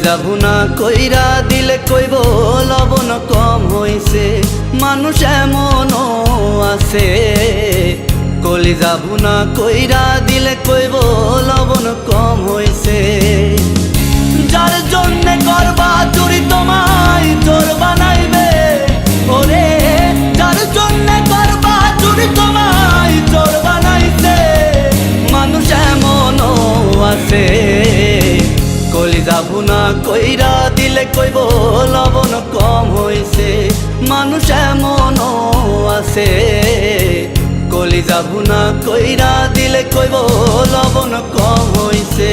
কলিজা ভুনা কইরা দিলে কইব লবণ কম হইছে, মানুষ এমনও আছে। কলিজা ভুনা কইরা দিলে কইব লবণ কম হইছে। যার জন্যে করবা চুরি তোমায় চোর বানাইবে, ওরে যার জন্যে করবা চুরি তোমায় চোর বানাইছে, মানুষ এমনও আছে। কলিজা ভুনা কইরা দিলে কইব লবণ কম হইছে, মানুষ এমনও আছে। কলিজা ভুনা কইরা দিলে কইব লবণ কম হইছে।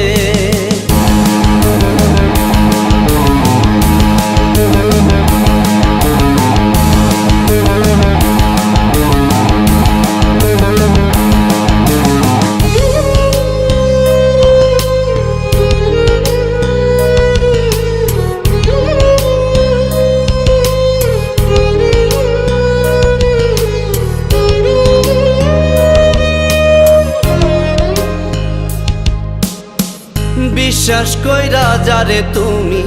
বিশ্বাস কইরা যারে তুমি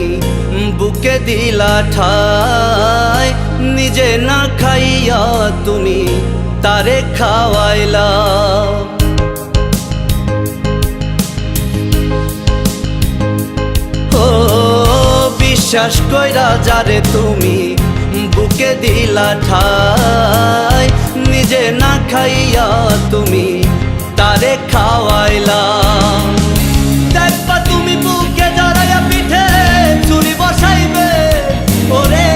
বুকে দিলা ঠাই, নিজে না খাইয়া তুমি তারে খাওয়াইলা। ও বিশ্বাস কইরা যারে তুমি বুকে দিলা ঠাই, নিজে না খাইয়া তুমি তারে খাওয়াইলা। দেখবা তুমি বুকে জড়াইয়া পিঠে চুরি বসাইবে, ওরে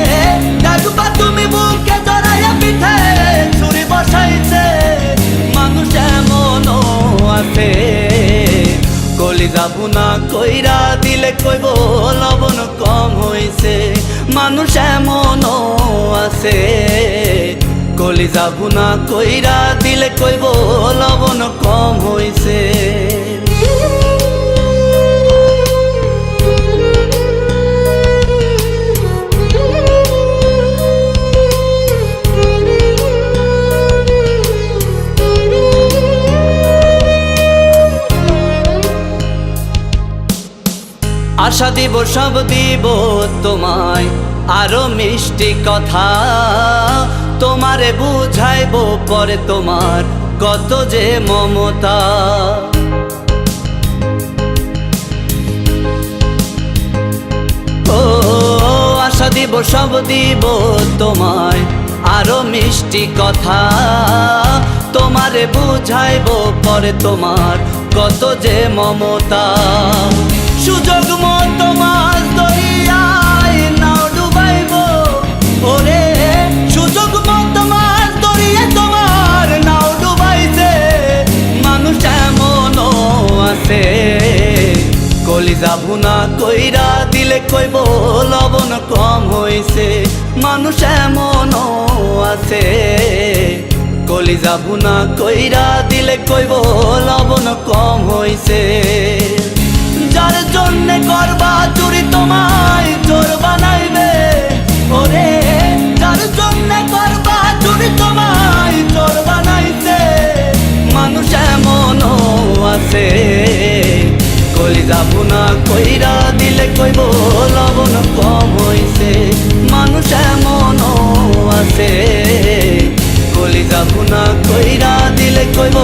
দেখবা তুমি বুকে জড়াইয়া পিঠে চুরি বসাইছে, মানুষ এমনও আছে। কলিজা ভুনা কইরা দিলে কইব লবণ কম হইছে, মানুষ এমনও আছে। কলিজা ভুনা কইরা দিলে কইব লবণ কম হইছে। আশা দিব সব দিব তোমায় আরো মিষ্টি কথা, তোমারে বুঝাইব পরে তোমার কত যে মমতা। ও আশা দিব সব দিব তোমায় আরো মিষ্টি কথা, তোমারে বুঝাইব পরে তোমার কত যে মমতা। সুযোগ মতো মাছ দরিয়ায় নাও ডুবাইব, ওরে সুযোগ মতো মাছ দরিয়ায় তোমার নাও ডুবাইছে, মানুষ এমনও আছে। কলিজা ভুনা কইরা দিলে কইব লবণ কম হইছে, মানুষ এমনও আছে। কলিজা ভুনা কইরা দিলে কইব লবণ কম হইছে। যার জন্যে করবা চুরি তোমায় চোর বানাইবে, ওরে যার জন্যে করবা চুরি তোমায় চোর বানাইছে, মানুষ এমনও আছে। কলিজা ভুনা কইরা দিলে কইব লবণ কম হইছে, মানুষ এমনও আছে। কলিজা ভুনা কইরা দিলে কইব